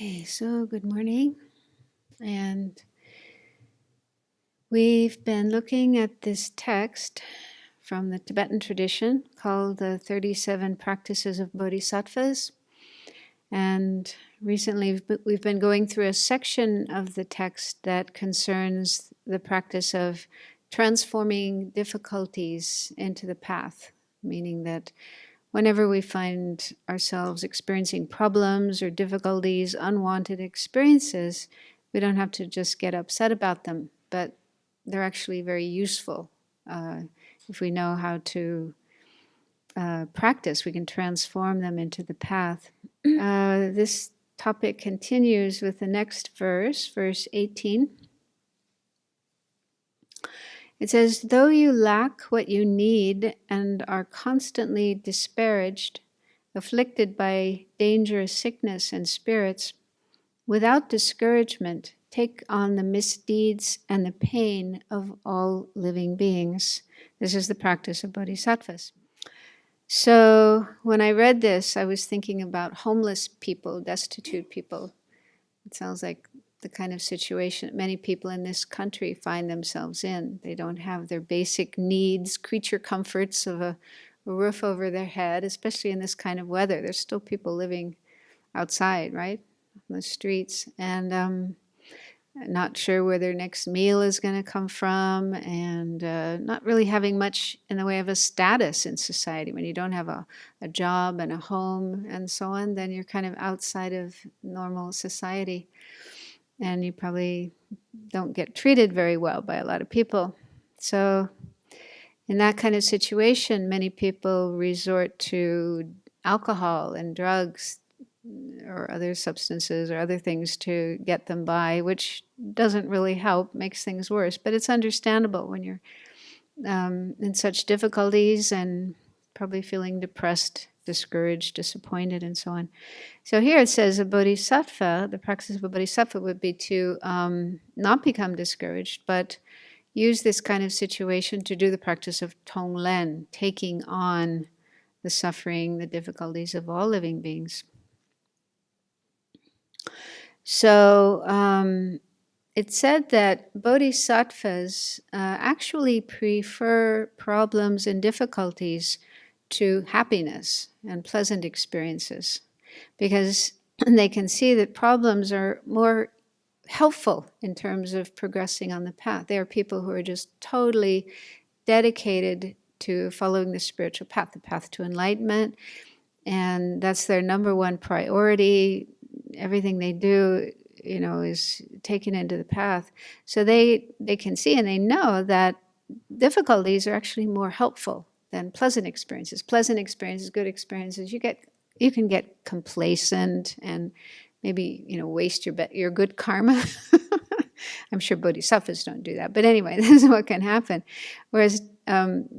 Okay, so good morning. And we've been looking at this text from the Tibetan tradition called the 37 Practices of Bodhisattvas. And recently we've been going through a section of the text that concerns the practice of transforming difficulties into the path, meaning that whenever we find ourselves experiencing problems or difficulties, unwanted experiences, we don't have to just get upset about them, but they're actually very useful. If we know how to practice, we can transform them into the path. This topic continues with the next verse, verse 18. It says, "Though you lack what you need and are constantly disparaged, afflicted by dangerous sickness and spirits, without discouragement, take on the misdeeds and the pain of all living beings." This is the practice of bodhisattvas. So when I read this, I was thinking about homeless people, destitute people. It sounds like the kind of situation many people in this country find themselves in. They don't have their basic needs, creature comforts of a roof over their head, especially in this kind of weather. There's still people living outside, right, on the streets, and not sure where their next meal is going to come from, and not really having much in the way of a status in society. When you don't have a job and a home and so on, then you're kind of outside of normal society. And you probably don't get treated very well by a lot of people. So in that kind of situation, many people resort to alcohol and drugs or other substances or other things to get them by, which doesn't really help, makes things worse. But it's understandable when you're in such difficulties and probably feeling depressed, discouraged, disappointed, and so on. So here it says a bodhisattva, the practice of a bodhisattva would be to not become discouraged, but use this kind of situation to do the practice of tonglen, taking on the suffering, the difficulties of all living beings. So it said that bodhisattvas actually prefer problems and difficulties to happiness and pleasant experiences, because they can see that problems are more helpful in terms of progressing on the path. There are people who are just totally dedicated to following the spiritual path, the path to enlightenment, and that's their number one priority. Everything they do, is taken into the path. So they can see and they know that difficulties are actually more helpful than pleasant experiences. Pleasant experiences, good experiences, you can get complacent and maybe waste your good karma. I'm sure bodhisattvas don't do that, but anyway, this is what can happen. Whereas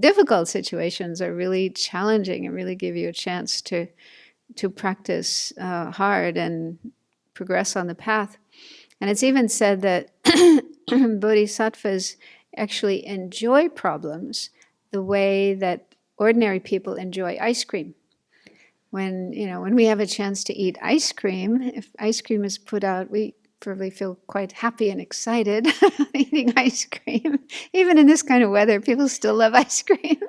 difficult situations are really challenging and really give you a chance to practice hard and progress on the path. And it's even said that bodhisattvas actually enjoy problems the way that ordinary people enjoy ice cream. When we have a chance to eat ice cream, if ice cream is put out, we probably feel quite happy and excited eating ice cream. Even in this kind of weather, people still love ice cream.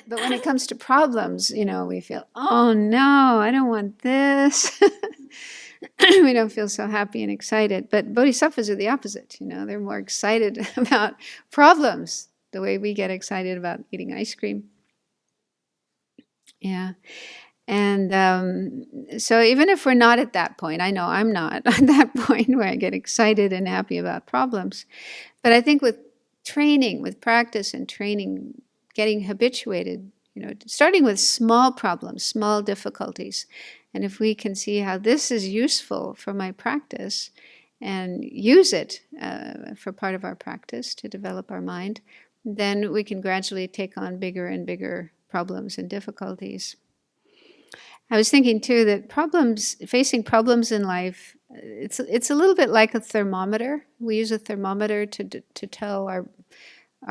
But when it comes to problems, we feel, oh no, I don't want this. We don't feel so happy and excited. But bodhisattvas are the opposite. They're more excited about problems the way we get excited about eating ice cream. Yeah. And so even if we're not at that point, I know I'm not at that point where I get excited and happy about problems. But I think with training, with practice and training, getting habituated, starting with small problems, small difficulties. And if we can see how this is useful for my practice and use it for part of our practice to develop our mind, then we can gradually take on bigger and bigger problems and difficulties. I was thinking too that facing problems in life, it's a little bit like a thermometer. We use a thermometer to tell our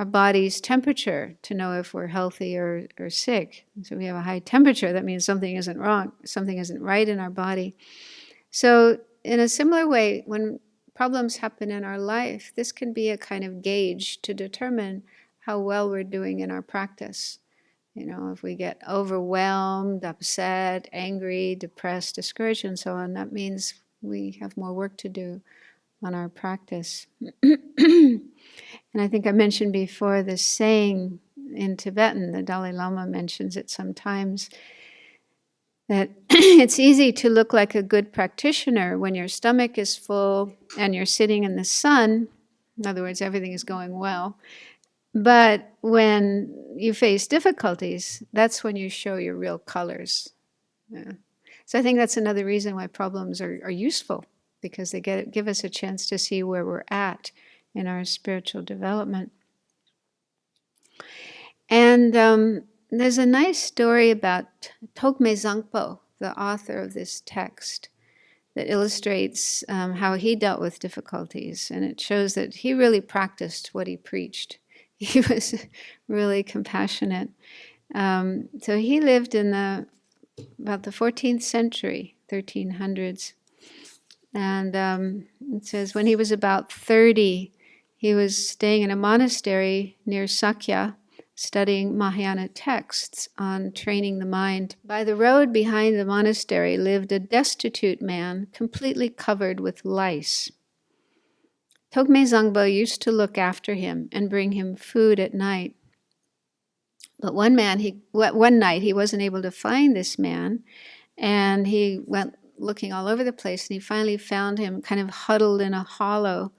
body's temperature to know if we're healthy or sick. So we have a high temperature, that means something isn't wrong, something isn't right in our body. So in a similar way, when problems happen in our life, this can be a kind of gauge to determine how well we're doing in our practice. You know, if we get overwhelmed, upset, angry, depressed, discouraged, and so on, that means we have more work to do on our practice. And I think I mentioned before this saying in Tibetan, the Dalai Lama mentions it sometimes, that it's easy to look like a good practitioner when your stomach is full and you're sitting in the sun. In other words, everything is going well. But when you face difficulties, that's when you show your real colors. Yeah. So I think that's another reason why problems are useful, because they give us a chance to see where we're at in our spiritual development. And there's a nice story about Togme Zangpo, the author of this text, that illustrates how he dealt with difficulties. And it shows that he really practiced what he preached. He was really compassionate. So he lived in about the 14th century, 1300s. And it says when he was about 30, he was staying in a monastery near Sakya, studying Mahayana texts on training the mind. By the road behind the monastery lived a destitute man, completely covered with lice. Togme Zangpo used to look after him and bring him food at night. But one night he wasn't able to find this man, and he went looking all over the place, and he finally found him kind of huddled in a hollow.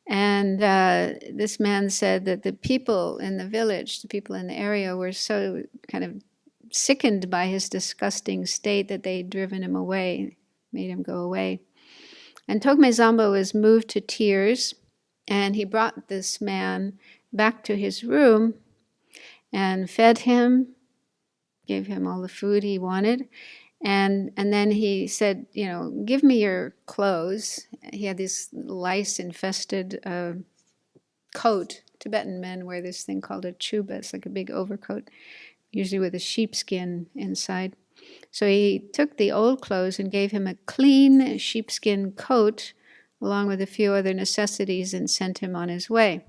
And this man said that the people in the village, the people in the area, were so kind of sickened by his disgusting state that they'd driven him away, made him go away. And Togme Zangpo was moved to tears, and he brought this man back to his room and fed him, gave him all the food he wanted. And then he said, you know, give me your clothes. He had this lice-infested coat. Tibetan men wear this thing called a chuba. It's like a big overcoat, usually with a sheepskin inside. So he took the old clothes and gave him a clean sheepskin coat, along with a few other necessities, and sent him on his way.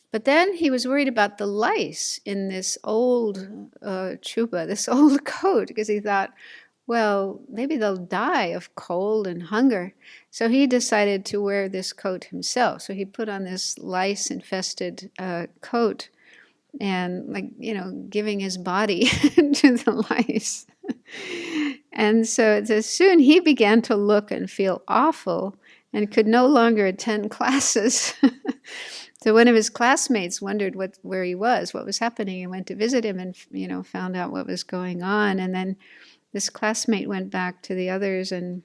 But then he was worried about the lice in this old chuba, this old coat, because he thought, well, maybe they'll die of cold and hunger. So he decided to wear this coat himself. So he put on this lice-infested coat and, like, you know, giving his body to the lice. And so it says, soon he began to look and feel awful and could no longer attend classes. So one of his classmates wondered where he was, what was happening, and went to visit him and, you know, found out what was going on. And then this classmate went back to the others and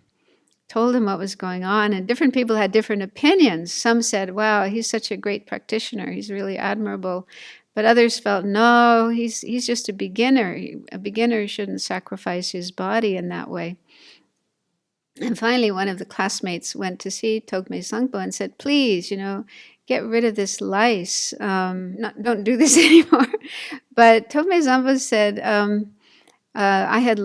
told him what was going on. And different people had different opinions. Some said, wow, he's such a great practitioner. He's really admirable. But others felt, no, he's just a beginner. A beginner shouldn't sacrifice his body in that way. And finally, one of the classmates went to see Togme Zangpo and said, please, you know, get rid of this lice. Don't do this anymore. But Togme Zangpo said, I have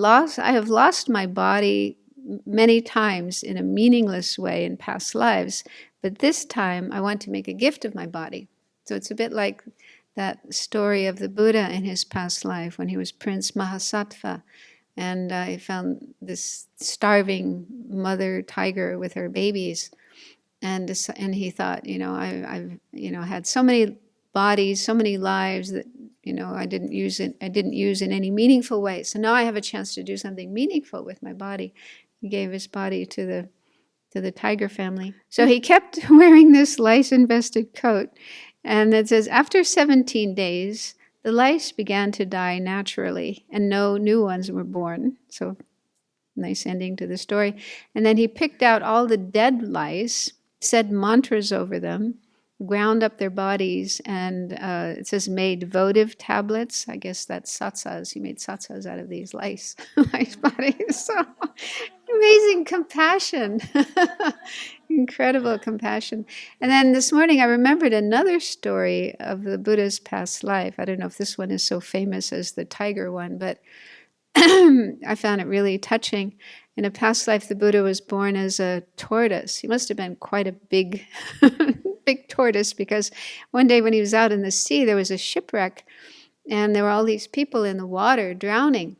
lost my body many times in a meaningless way in past lives, but this time I want to make a gift of my body. So it's a bit like that story of the Buddha in his past life when he was Prince Mahasattva, and he found this starving mother tiger with her babies, and he thought, you know, I've had so many bodies, so many lives that, you know, I didn't use in any meaningful way. So now I have a chance to do something meaningful with my body. He gave his body to the tiger family. So he kept wearing this lice-infested coat. And it says, after 17 days, the lice began to die naturally, and no new ones were born. So nice ending to the story. And then he picked out all the dead lice, said mantras over them, ground up their bodies, and it says made votive tablets. I guess that's satsas. He made satsas out of these lice bodies. So amazing compassion. Incredible compassion. And then this morning I remembered another story of the Buddha's past life. I don't know if this one is so famous as the tiger one, but I found it really touching. In a past life, the Buddha was born as a tortoise. He must have been quite a big, big tortoise, because one day when he was out in the sea, there was a shipwreck, and there were all these people in the water drowning.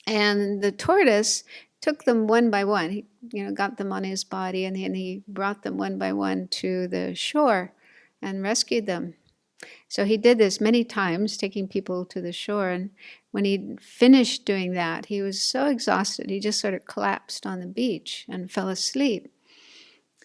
And the tortoise took them one by one. He, got them on his body, and he brought them one by one to the shore and rescued them. So he did this many times, taking people to the shore. And when he finished doing that, he was so exhausted, he just sort of collapsed on the beach and fell asleep.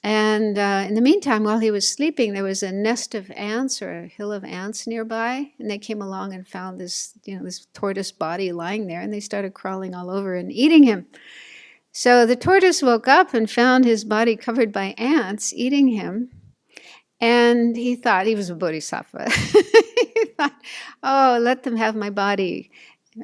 And in the meantime, while he was sleeping, there was a nest of ants, or a hill of ants nearby, and they came along and found this, this tortoise body lying there, and they started crawling all over and eating him. So the tortoise woke up and found his body covered by ants eating him, and he thought he was a bodhisattva. He thought, oh, let them have my body.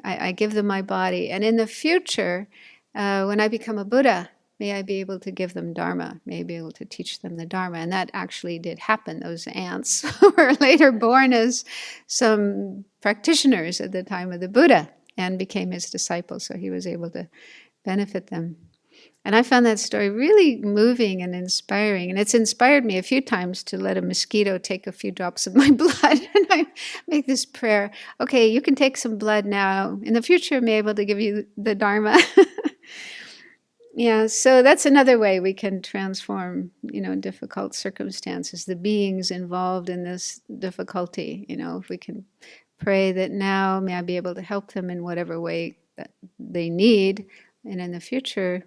I give them my body. And in the future, when I become a Buddha, may I be able to give them Dharma, may I be able to teach them the Dharma. And that actually did happen. Those ants were later born as some practitioners at the time of the Buddha and became his disciples, so he was able to benefit them. And I found that story really moving and inspiring. And it's inspired me a few times to let a mosquito take a few drops of my blood. And I make this prayer, okay, you can take some blood now. In the future, I may be able to give you the Dharma. Yeah, so that's another way we can transform, difficult circumstances, the beings involved in this difficulty. If we can pray that now, may I be able to help them in whatever way that they need. And in the future,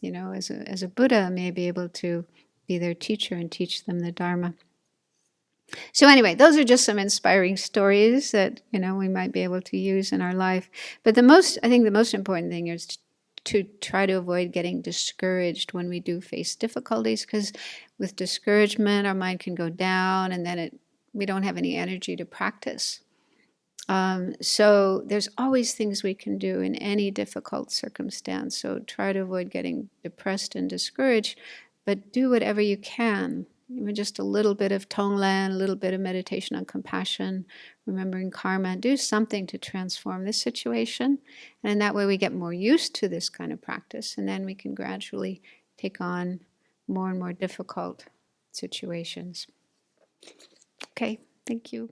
as a Buddha, may be able to be their teacher and teach them the Dharma. So anyway, those are just some inspiring stories that, we might be able to use in our life. But I think the most important thing is to try to avoid getting discouraged when we do face difficulties, because with discouragement, our mind can go down, and then we don't have any energy to practice. So there's always things we can do in any difficult circumstance. So try to avoid getting depressed and discouraged, but do whatever you can. Just a little bit of Tonglen, a little bit of meditation on compassion, remembering karma. Do something to transform this situation. And in that way we get more used to this kind of practice, and then we can gradually take on more and more difficult situations. Okay, thank you.